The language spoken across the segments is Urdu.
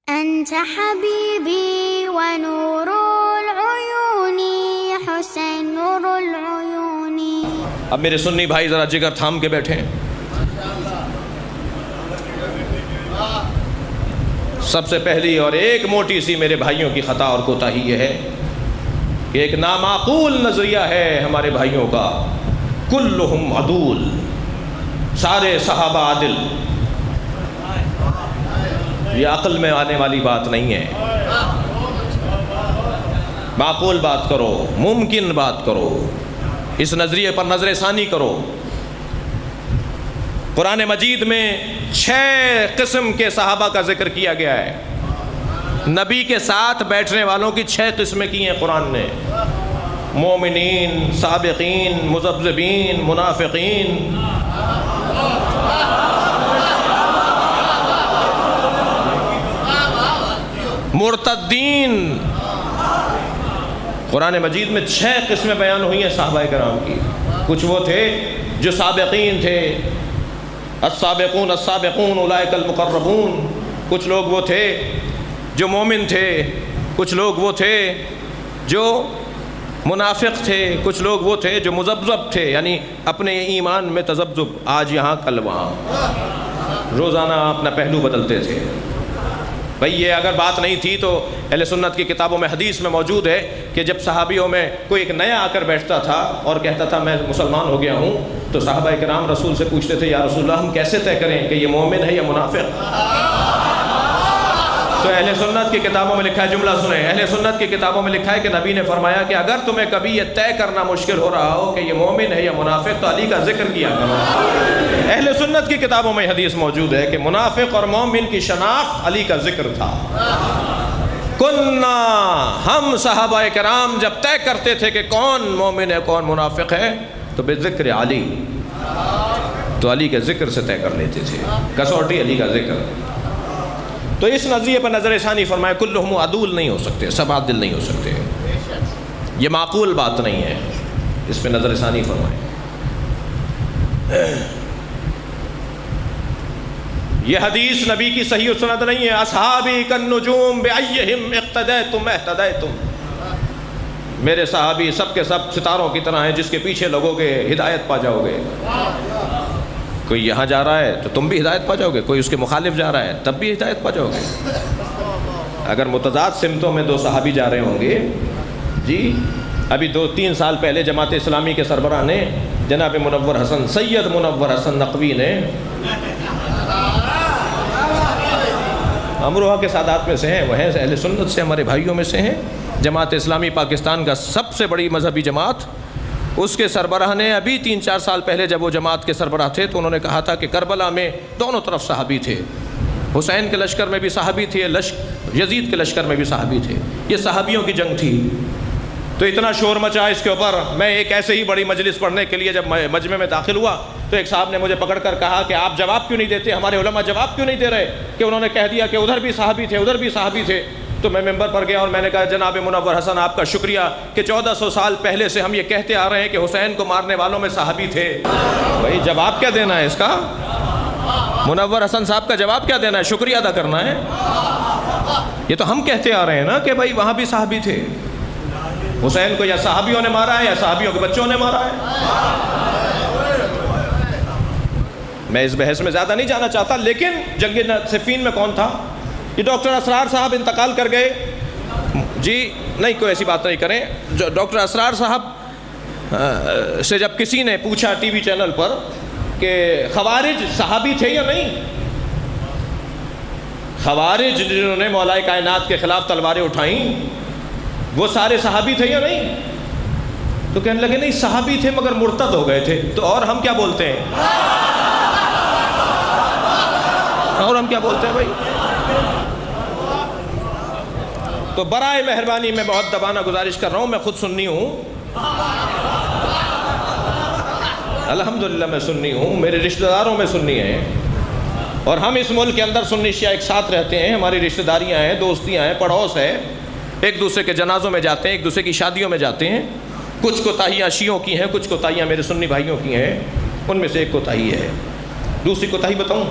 أنت حبيبي ونور العيون حسين نور العيون. اب میرے سنی بھائی ذرا جگر تھام کے بیٹھیں. سب سے پہلی اور ایک موٹی سی میرے بھائیوں کی خطا اور کوتاہی یہ ہے کہ ایک نامعقول نظریہ ہے ہمارے بھائیوں کا، کلہم عدول، سارے صحابہ عادل. یہ عقل میں آنے والی بات نہیں ہے. معقول بات کرو، ممکن بات کرو، اس نظریے پر نظر ثانی کرو. قرآن مجید میں 6 قسم کے صحابہ کا ذکر کیا گیا ہے. نبی کے ساتھ بیٹھنے والوں کی 6 قسمیں کی ہیں قرآن نے: مومنین، سابقین، مذبذبین، منافقین. مرتدین. قرآن مجید میں 6 قسمیں بیان ہوئی ہیں صحابہ کرام کی. کچھ وہ تھے جو سابقین تھے، السابقون السابقون اولئک المقربون. کچھ لوگ وہ تھے جو مومن تھے، کچھ لوگ وہ تھے جو منافق تھے، کچھ لوگ وہ تھے جو مذبذب تھے، یعنی اپنے ایمان میں تذبذب، آج یہاں کل وہاں، روزانہ اپنا پہلو بدلتے تھے. بھئی یہ اگر بات نہیں تھی تو اہل سنت کی کتابوں میں حدیث میں موجود ہے کہ جب صحابیوں میں کوئی ایک نیا آ کر بیٹھتا تھا اور کہتا تھا میں مسلمان ہو گیا ہوں، تو صحابہ کرام رسول سے پوچھتے تھے یا رسول اللہ ہم کیسے طے کریں کہ یہ مومن ہے یا منافق؟ تو اہل سنت کی کتابوں میں لکھا ہے، جملہ سنیں، اہل سنت کی کتابوں میں لکھا ہے کہ نبی نے فرمایا کہ اگر تمہیں کبھی یہ طے کرنا مشکل ہو رہا ہو کہ یہ مومن ہے یا منافق تو علی کا ذکر کیا کرو. اہل سنت کی کتابوں میں حدیث موجود ہے کہ منافق اور مومن کی شناخت علی کا ذکر تھا. کننا، ہم صحابہ کرام جب طے کرتے تھے کہ کون مومن ہے کون منافق ہے تو بذکر علی، تو علی کے ذکر سے طے کر لیتے تھے. کسوٹی علی کا ذکر. تو اس نظریے پر نظر ثانی فرمائے کلہم عدول نہیں ہو سکتے، سب عادل نہیں ہو سکتے. یہ معقول بات نہیں ہے، اس پہ نظر ثانی فرمائے. یہ حدیث نبی کی صحیح و سند نہیں ہے. اصحابی کالنجوم بأیہم اقتدیتم اہتدیتم. میرے صحابی سب کے سب ستاروں کی طرح ہیں، جس کے پیچھے لگو گے ہدایت پا جاؤ گے. کوئی یہاں جا رہا ہے تو تم بھی ہدایت پا جاؤ گے، کوئی اس کے مخالف جا رہا ہے تب بھی ہدایت پا جاؤ گے. اگر متضاد سمتوں میں 2 صحابی جا رہے ہوں گے، جی ابھی 2-3 سال پہلے جماعت اسلامی کے سربراہ نے جناب منور حسن، سید منور حسن نقوی نے، امروہہ کے سادات میں سے ہیں، وہ ہیں اہل سنت سے، ہمارے بھائیوں میں سے ہیں. جماعت اسلامی پاکستان کا سب سے بڑی مذہبی جماعت، اس کے سربراہ نے ابھی 3-4 سال پہلے جب وہ جماعت کے سربراہ تھے تو انہوں نے کہا تھا کہ کربلا میں دونوں طرف صحابی تھے. حسین کے لشکر میں بھی صحابی تھے، یزید کے لشکر میں بھی صحابی تھے. یہ صحابیوں کی جنگ تھی. تو اتنا شور مچا اس کے اوپر. میں ایک ایسے ہی بڑی مجلس پڑھنے کے لیے جب مجمع میں داخل ہوا تو ایک صاحب نے مجھے پکڑ کر کہا کہ آپ جواب کیوں نہیں دیتے، ہمارے علماء جواب کیوں نہیں دے رہے کہ انہوں نے کہہ دیا کہ ادھر بھی صحابی تھے ادھر بھی صحابی تھے. تو میں ممبر پر گیا اور میں نے کہا جناب منور حسن آپ کا شکریہ کہ 1400 سال پہلے سے ہم یہ کہتے آ رہے ہیں کہ حسین کو مارنے والوں میں صحابی تھے. بھائی جواب کیا دینا ہے اس کا؟ منور حسن صاحب کا جواب کیا دینا ہے؟ شکریہ ادا کرنا ہے. یہ تو ہم کہتے آ رہے ہیں نا کہ بھائی وہاں بھی صحابی تھے. حسین کو یا صحابیوں نے مارا ہے یا صحابیوں کے بچوں نے مارا ہے. میں اس بحث میں زیادہ نہیں جانا چاہتا، لیکن جنگ صفین میں کون تھا؟ یہ ڈاکٹر اسرار صاحب انتقال کر گئے. جی نہیں، کوئی ایسی بات نہیں کریں. جو ڈاکٹر اسرار صاحب سے جب کسی نے پوچھا ٹی وی چینل پر کہ خوارج صحابی تھے یا نہیں، خوارج جنہوں نے مولا کائنات کے خلاف تلواریں اٹھائیں وہ سارے صحابی تھے یا نہیں؟ تو کہنے لگے نہیں صحابی تھے مگر مرتد ہو گئے تھے. تو اور ہم کیا بولتے ہیں؟ اور ہم کیا بولتے ہیں بھائی؟ تو برائے مہربانی میں بہت دبانہ گزارش کر رہا ہوں، میں خود سنی ہوں، الحمدللہ میں سنی ہوں، میرے رشتہ داروں میں سنی ہیں، اور ہم اس ملک کے اندر سنی شیعہ ایک ساتھ رہتے ہیں. ہماری رشتہ داریاں ہیں، دوستیاں ہیں، پڑوس ہے، ایک دوسرے کے جنازوں میں جاتے ہیں، ایک دوسرے کی شادیوں میں جاتے ہیں. کچھ کوتاہیاں شیعوں کی ہیں، کچھ کوتاہیاں میرے سنی بھائیوں کی ہیں. ان میں سے ایک کوتاہی ہے. دوسری کوتاہی بتاؤں؟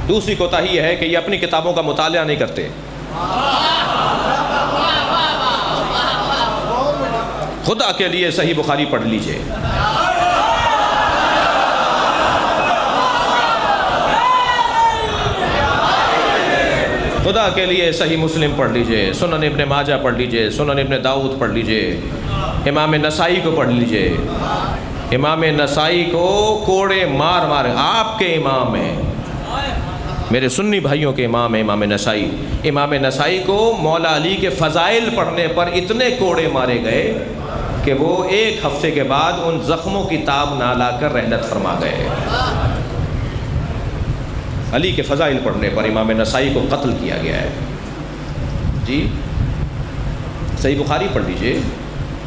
دوسری کوتاہی یہ ہے کہ یہ اپنی کتابوں کا مطالعہ نہیں کرتے. خدا کے لیے صحیح بخاری پڑھ لیجئے. خدا کے لیے صحیح مسلم پڑھ لیجئے، سنن ابن ماجہ پڑھ لیجئے، سنن ابن داؤد پڑھ لیجئے، امام نسائی کو پڑھ لیجئے. امام نسائی کو کوڑے مار مار، آپ کے امام ہیں، میرے سنی بھائیوں کے امام ہیں امام نسائی. امام نسائی کو مولا علی کے فضائل پڑھنے پر اتنے کوڑے مارے گئے کہ وہ ایک ہفتے کے بعد ان زخموں کی تاب نہ لا کر رحلت فرما گئے. علی کے فضائل پڑھنے پر امام نسائی کو قتل کیا گیا ہے. جی صحیح بخاری پڑھ لیجئے.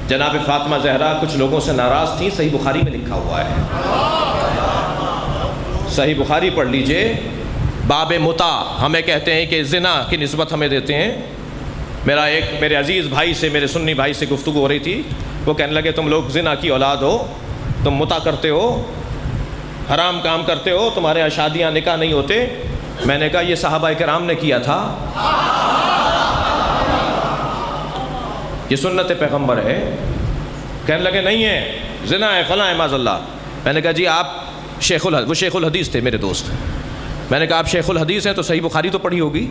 جناب فاطمہ زہرا کچھ لوگوں سے ناراض تھیں، صحیح بخاری میں لکھا ہوا ہے. صحیح بخاری پڑھ لیجئے. باب متع ہمیں کہتے ہیں کہ زنا کی نسبت ہمیں دیتے ہیں. میرے عزیز بھائی سے، میرے سنی بھائی سے گفتگو ہو رہی تھی. وہ کہنے لگے تم لوگ زنا کی اولاد ہو، تم متع کرتے ہو، حرام کام کرتے ہو، تمہارے یہاں شادیاں نکاح نہیں ہوتے. میں نے کہا یہ صحابہ کرام نے کیا تھا، یہ سنت پیغمبر ہے. کہنے لگے نہیں ہے، زنا ہے، فلاں ہے، معاذ اللہ. میں نے کہا جی آپ وہ شیخ الحدیث تھے میرے دوست. میں نے کہا آپ شیخ الحدیث ہیں تو صحیح بخاری تو پڑھی ہوگی،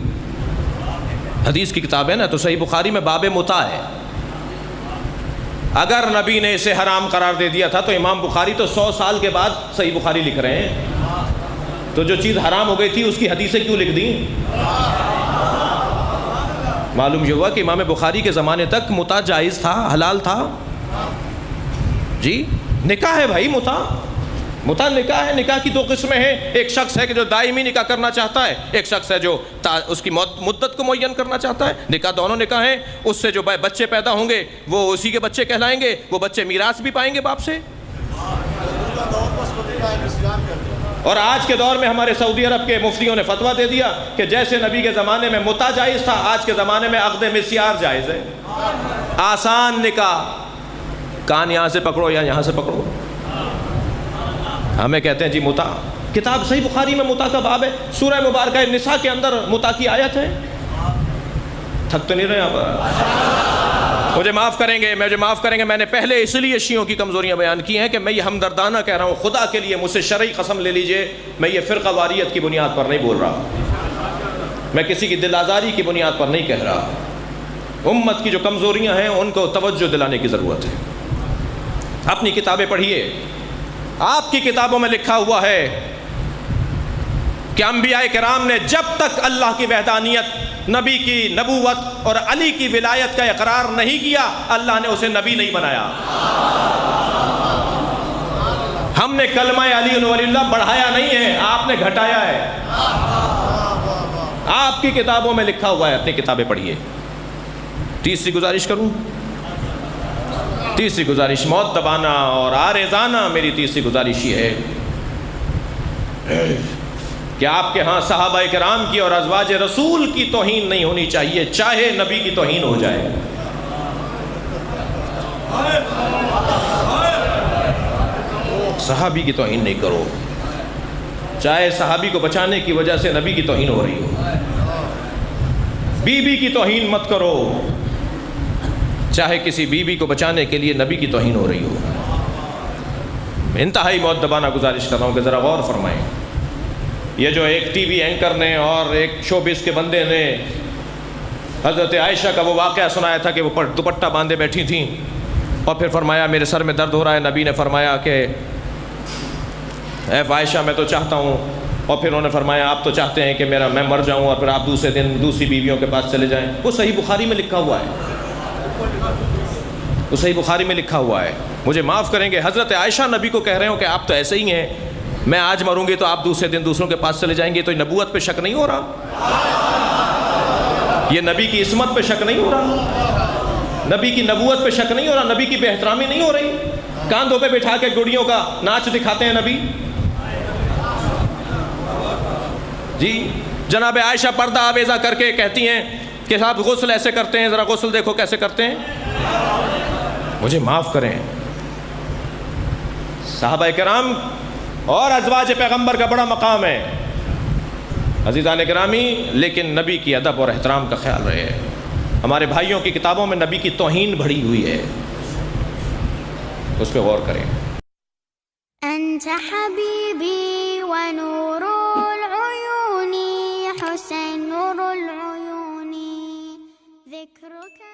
حدیث کی کتاب ہے نا. تو صحیح بخاری میں باب متع ہے. اگر نبی نے اسے حرام قرار دے دیا تھا تو امام بخاری تو 100 سال کے بعد صحیح بخاری لکھ رہے ہیں. تو جو چیز حرام ہو گئی تھی اس کی حدیثیں کیوں لکھ دیں؟ معلوم یہ ہوا کہ امام بخاری کے زمانے تک متع جائز تھا، حلال تھا. جی نکاح ہے بھائی، متع نکاح ہے. نکاح کی دو قسمیں ہیں. ایک شخص ہے کہ جو دائمی نکاح کرنا چاہتا ہے، ایک شخص ہے جو اس کی مدت کو معین کرنا چاہتا ہے. نکاح دونوں نکاح ہیں. اس سے جو بچے پیدا ہوں گے وہ اسی کے بچے کہلائیں گے، وہ بچے میراث بھی پائیں گے باپ سے. اور آج کے دور میں ہمارے سعودی عرب کے مفتیوں نے فتویٰ دے دیا کہ جیسے نبی کے زمانے میں متع جائز تھا، آج کے زمانے میں عقد مسیار جائز ہے. آسان نکاح، کان یہاں سے پکڑو یا یہاں سے پکڑو. ہمیں کہتے ہیں جی متع. کتاب صحیح بخاری میں متع کا باب ہے. سورہ مبارکہ نساء کے اندر متع کی آیت ہے. تھک تو نہیں رہے آپ؟ مجھے معاف کریں گے، میں نے پہلے اس لیے شیعوں کی کمزوریاں بیان کی ہیں کہ میں یہ ہمدردانہ کہہ رہا ہوں. خدا کے لیے مجھ سے شرعی قسم لے لیجئے، میں یہ فرقہ واریت کی بنیاد پر نہیں بول رہا، میں کسی کی دل آزاری کی بنیاد پر نہیں کہہ رہا. امت کی جو کمزوریاں ہیں ان کو توجہ دلانے کی ضرورت ہے. اپنی کتابیں پڑھیے. آپ کی کتابوں میں لکھا ہوا ہے کہ انبیاء کرام نے جب تک اللہ کی وحدانیت، نبی کی نبوت اور علی کی ولایت کا اقرار نہیں کیا، اللہ نے اسے نبی نہیں بنایا. ہم نے کلمہ علی ولی اللہ بڑھایا نہیں ہے، آپ نے گھٹایا ہے. آپ کی کتابوں میں لکھا ہوا ہے. اپنی کتابیں پڑھیے. تیسری گزارش مؤدبانہ اور عارضانہ میری تیسری گزارش یہ ہے کہ آپ کے ہاں صحابہ کرام کی اور ازواج رسول کی توہین نہیں ہونی چاہیے، چاہے نبی کی توہین ہو جائے. صحابی کی توہین نہیں کرو، چاہے صحابی کو بچانے کی وجہ سے نبی کی توہین ہو رہی ہو. بیوی کی توہین مت کرو، چاہے کسی بیوی کو بچانے کے لیے نبی کی توہین ہو رہی ہو. انتہائی مؤدبانہ گزارش کر رہا ہوں کہ ذرا غور فرمائیں. یہ جو ایک ٹی وی اینکر نے اور ایک شوبز کے بندے نے حضرت عائشہ کا وہ واقعہ سنایا تھا کہ وہ دوپٹہ باندھے بیٹھی تھیں اور پھر فرمایا میرے سر میں درد ہو رہا ہے. نبی نے فرمایا کہ اے عائشہ میں تو چاہتا ہوں، اور پھر انہوں نے فرمایا آپ تو چاہتے ہیں کہ میں مر جاؤں اور پھر آپ دوسرے دن دوسری بیویوں کے پاس چلے جائیں. وہ صحیح بخاری میں لکھا ہوا ہے، وہ صحیح بخاری میں لکھا ہوا ہے. مجھے معاف کریں گے، حضرت عائشہ نبی کو کہہ رہے ہو کہ آپ تو ایسے ہی ہیں، میں آج مروں گی تو آپ دوسرے دن دوسروں کے پاس چلے جائیں گے. تو یہ نبوت پہ شک نہیں ہو رہا؟ یہ نبی کی عصمت پہ شک نہیں ہو رہا؟ نبی کی نبوت پہ شک نہیں ہو رہا؟ نبی کی بے احترامی نہیں ہو رہی؟ کاندھوں پہ بٹھا کے گڑیوں کا ناچ دکھاتے ہیں نبی. جی جناب عائشہ پردہ آویزہ کر کے کہتی ہیں کہ صاحب غسل ایسے کرتے ہیں، ذرا غسل دیکھو کیسے کرتے ہیں. مجھے معاف کریں، صحابہ کرام اور ازواج پیغمبر کا بڑا مقام ہے. عزیزان گرامی، لیکن نبی کی ادب اور احترام کا خیال رہے۔ ہمارے بھائیوں کی کتابوں میں نبی کی توہین بڑھی ہوئی ہے، اس پہ غور کریں۔ أنت حبيبي ونور العيون حسين نور العيون ذكرك